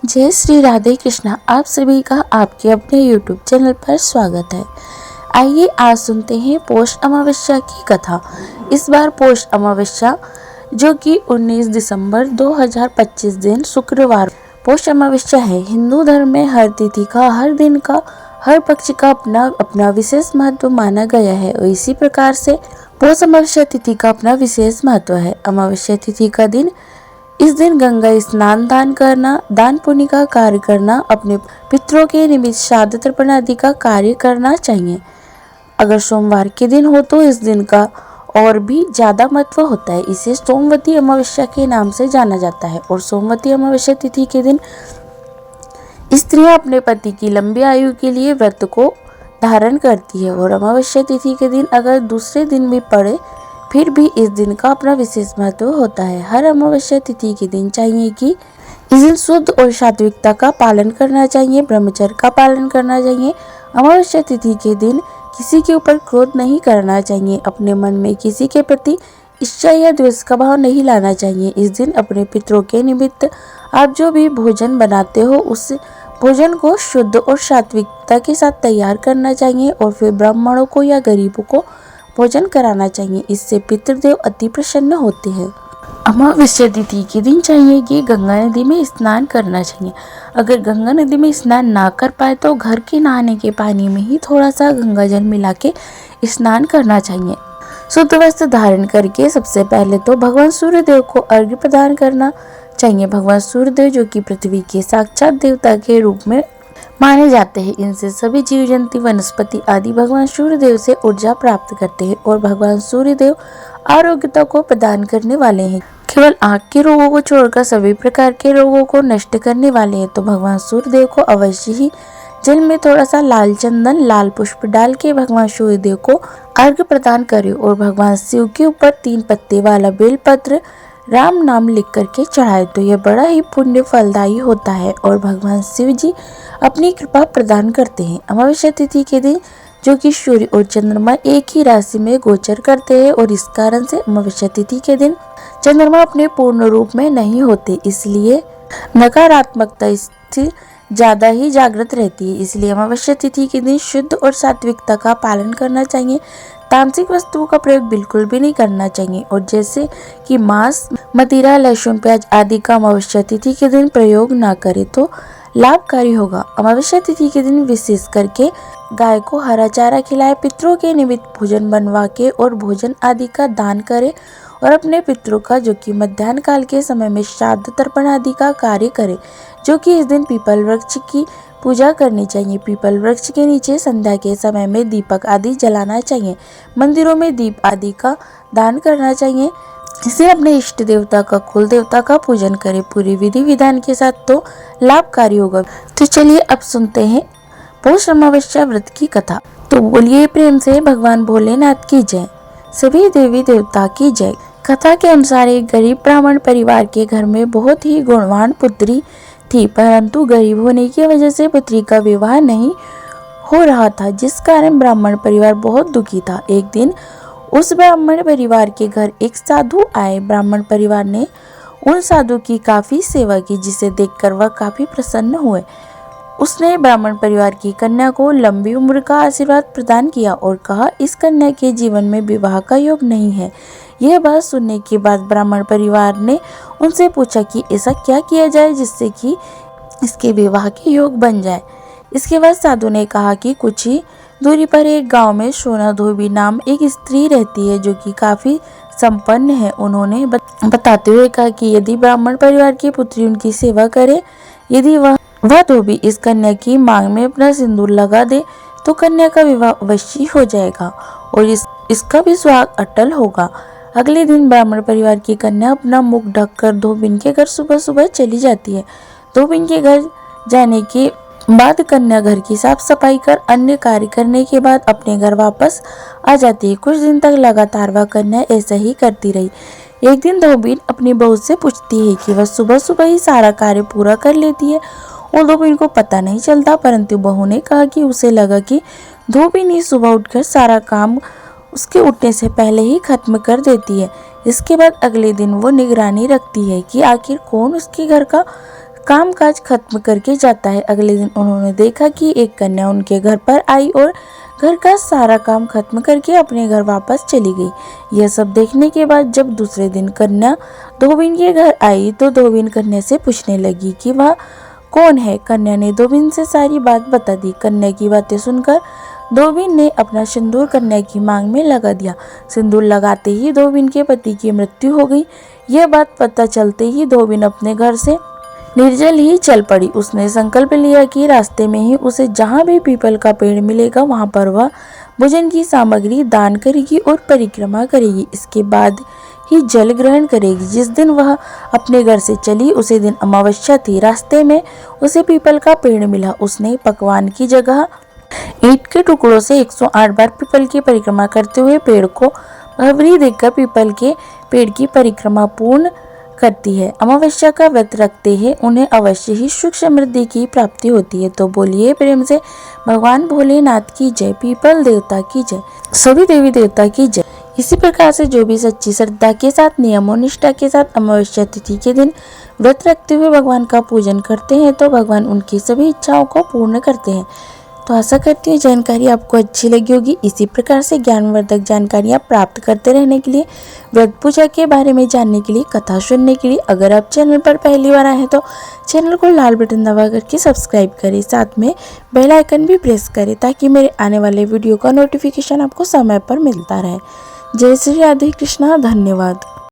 जय श्री राधे कृष्णा। आप सभी का आपके अपने YouTube चैनल पर स्वागत है। आइए आज सुनते हैं पौष अमावस्या की कथा। इस बार पौष अमावस्या जो कि 19 दिसंबर 2025 दिन शुक्रवार पौष अमावस्या है। हिंदू धर्म में हर तिथि का, हर दिन का, हर पक्ष का अपना अपना विशेष महत्व माना गया है और इसी प्रकार से पौष अमावस्या तिथि का अपना विशेष महत्व है। अमावस्या तिथि का दिन, इस दिन गंगा स्नान, दान करना, दान पुण्य का कार्य करना, अपने पितरों के निमित्त श्राद्ध तर्पण आदि का कार्य करना चाहिए। अगर सोमवार के दिन हो तो इस दिन का और भी ज्यादा महत्व होता है। इसे सोमवती अमावस्या के नाम से जाना जाता है और सोमवती अमावस्या तिथि के दिन स्त्रियां अपने पति की लंबी आयु के लिए व्रत को धारण करती है और अमावस्या तिथि के दिन अगर दूसरे दिन भी पड़े फिर भी इस दिन का अपना विशेष महत्व होता है। हर अमावस्या तिथि के दिन चाहिए कि इस दिन शुद्ध और सात्विकता का पालन करना चाहिए, ब्रह्मचर्य का पालन करना चाहिए। अमावस्या तिथि के दिन किसी के ऊपर क्रोध नहीं करना चाहिए, अपने मन में किसी के प्रति ईर्ष्या या द्वेष का भाव नहीं लाना चाहिए। इस दिन अपने पितरों के निमित्त आप जो भी भोजन बनाते हो उस भोजन को शुद्ध और सात्विकता के साथ तैयार करना चाहिए और फिर ब्राह्मणों को या गरीबों को भोजन कराना चाहिए। इससे पितृदेव अति प्रसन्न होते हैं। अमावस्या तिथि के दिन चाहिए कि गंगा नदी में स्नान करना चाहिए। अगर गंगा नदी में स्नान ना कर पाए तो घर के नहाने के पानी में ही थोड़ा सा गंगा जल मिला के स्नान करना चाहिए। शुद्ध वस्त्र धारण करके सबसे पहले तो भगवान सूर्यदेव को अर्घ्य प्रदान करना चाहिए। भगवान सूर्यदेव जो कि पृथ्वी के साक्षात देवता के रूप में माने जाते हैं, इनसे सभी जीव जंतु, वनस्पति आदि भगवान सूर्यदेव से ऊर्जा प्राप्त करते हैं और भगवान सूर्यदेव आरोग्यता को प्रदान करने वाले हैं। केवल आंख के रोगों को छोड़कर सभी प्रकार के रोगों को नष्ट करने वाले हैं। तो भगवान सूर्यदेव को अवश्य ही जल में थोड़ा सा लाल चंदन, लाल पुष्प डाल के भगवान सूर्यदेव को अर्घ्य प्रदान करें और भगवान शिव के ऊपर 3 पत्ते वाला बेलपत्र राम नाम लिख करके चढ़ाए तो यह बड़ा ही पुण्य फलदायी होता है और भगवान शिव जी अपनी कृपा प्रदान करते हैं। अमावस्या तिथि के दिन जो कि सूर्य और चंद्रमा एक ही राशि में गोचर करते हैं और इस कारण से अमावस्या तिथि के दिन चंद्रमा अपने पूर्ण रूप में नहीं होते, इसलिए नकारात्मकता स्थिति ज्यादा ही जागृत रहती है। इसलिए अमावस्या तिथि के दिन शुद्ध और सात्विकता का पालन करना चाहिए। तामसिक वस्तुओं का प्रयोग बिल्कुल भी नहीं करना चाहिए और जैसे कि मांस, मदिरा, लहसुन, प्याज आदि का अमावस्या तिथि के दिन प्रयोग ना करे तो लाभकारी होगा। अमावस्या तिथि के दिन विशेष करके गाय को हरा चारा खिलाए, पितरों के निमित्त भोजन बनवा के और भोजन आदि का दान करे और अपने पितरों का जो कि मध्याह्न काल के समय में श्राद्ध तर्पण आदि का कार्य करे। जो कि इस दिन पीपल वृक्ष की पूजा करनी चाहिए। पीपल वृक्ष के नीचे संध्या के समय में दीपक आदि जलाना चाहिए। मंदिरों में दीप आदि का दान करना चाहिए। इसे अपने इष्ट देवता का, कुल देवता का पूजन करें पूरी विधि विधान के साथ तो लाभकारी होगा। तो चलिए अब सुनते हैं पौष अमावस्या व्रत की कथा। तो बोलिए प्रेम से भगवान भोलेनाथ की जय, सभी देवी देवता की जय। कथा के अनुसार एक गरीब ब्राह्मण परिवार के घर में बहुत ही गुणवान पुत्री थी, परंतु गरीब होने की वजह से पुत्री का विवाह नहीं हो रहा था, जिस कारण ब्राह्मण परिवार बहुत दुखी था। एक दिन उस ब्राह्मण परिवार के घर एक साधु आए। ब्राह्मण परिवार ने उन साधु की काफी सेवा की, जिसे देखकर वह काफी प्रसन्न हुए। उसने ब्राह्मण परिवार की कन्या को लंबी उम्र का आशीर्वाद प्रदान किया और कहा, इस कन्या के जीवन में विवाह का योग नहीं है। यह बात सुनने के बाद ब्राह्मण परिवार ने उनसे पूछा कि ऐसा क्या किया जाए जिससे कि इसके विवाह के योग बन जाए। इसके बाद साधु ने कहा कि कुछ ही दूरी पर एक गांव में सोना धोबी नाम एक स्त्री रहती है जो कि काफी संपन्न है। उन्होंने बताते हुए कहा कि यदि ब्राह्मण परिवार की पुत्री उनकी सेवा करे, यदि वह धोबी इस कन्या की मांग में अपना सिंदूर लगा दे तो कन्या का विवाह अवश्य हो जाएगा और इसका भी सुहाग अटल होगा। अगले दिन ब्राह्मण परिवार की कन्या अपना मुख ढककर धोबिन के घर सुबह सुबह चली जाती है। धोबिन के घर जाने के बाद कन्या घर की साफ सफाई कर अन्य कार्य करने के बाद अपने घर वापस आ जाती है। कुछ दिन तक लगातार वह कन्या ऐसा ही करती रही। एक दिन धोबिन अपनी बहू से पूछती है कि वह सुबह सुबह ही सारा कार्य पूरा कर लेती है और धोबिन को पता नहीं चलता, परंतु बहू ने कहा कि उसे लगा कि धोबिन ही सुबह उठकर सारा काम उसके उठने से पहले ही खत्म कर देती है। इसके बाद अगले दिन वो निगरानी रखती है कि आखिर कौन उसके घर का कामकाज खत्म करके जाता है। अगले दिन उन्होंने देखा कि एक कन्या उनके घर पर आई और घर का सारा काम खत्म करके अपने घर वापस चली गई। यह सब देखने के बाद जब दूसरे दिन कन्या धोबिन के घर आई तो धोबिन कन्या से पूछने लगी कि वह कौन है। कन्या ने धोबिन से सारी बात बता दी। कन्या की बातें सुनकर धोबिन ने अपना सिंदूर कन्या की मांग में लगा दिया। सिंदूर लगाते ही धोबिन के पति की मृत्यु हो गई। यह बात पता चलते ही धोबिन अपने घर से निर्जल ही चल पड़ी। उसने संकल्प लिया कि रास्ते में ही उसे जहाँ भी पीपल का पेड़ मिलेगा वहाँ पर वह भोजन की सामग्री दान करेगी और परिक्रमा करेगी। इसके बाद ही जल ग्रहण करेगी। जिस दिन वह अपने घर से चली उसी दिन अमावस्या थी। रास्ते में उसे पीपल का पेड़ मिला। उसने पकवान की जगह ईंट के टुकड़ों से 108 बार पीपल की परिक्रमा करते हुए पेड़ को भंवरी देकर पीपल के पेड़ की परिक्रमा पूर्ण करती है। अमावस्या का व्रत रखते हैं उन्हें अवश्य ही सुख समृद्धि की प्राप्ति होती है। तो बोलिए प्रेम से भगवान भोलेनाथ की जय, पीपल देवता की जय, सभी देवी देवता की जय। इसी प्रकार से जो भी सच्ची श्रद्धा के साथ नियमों निष्ठा के साथ अमावस्या तिथि के दिन व्रत रखते हुए भगवान का पूजन करते हैं तो भगवान उनकी सभी इच्छाओं को पूर्ण करते हैं। तो आशा करती हूँ जानकारी आपको अच्छी लगी होगी। इसी प्रकार से ज्ञानवर्धक जानकारियाँ प्राप्त करते रहने के लिए, व्रत पूजा के बारे में जानने के लिए, कथा सुनने के लिए अगर आप चैनल पर पहली बार आए हैं तो चैनल को लाल बटन दबा करके सब्सक्राइब करें। साथ में बेल आइकन भी प्रेस करें ताकि मेरे आने वाले वीडियो का नोटिफिकेशन आपको समय पर मिलता रहे। जय श्री राधे कृष्णा। धन्यवाद।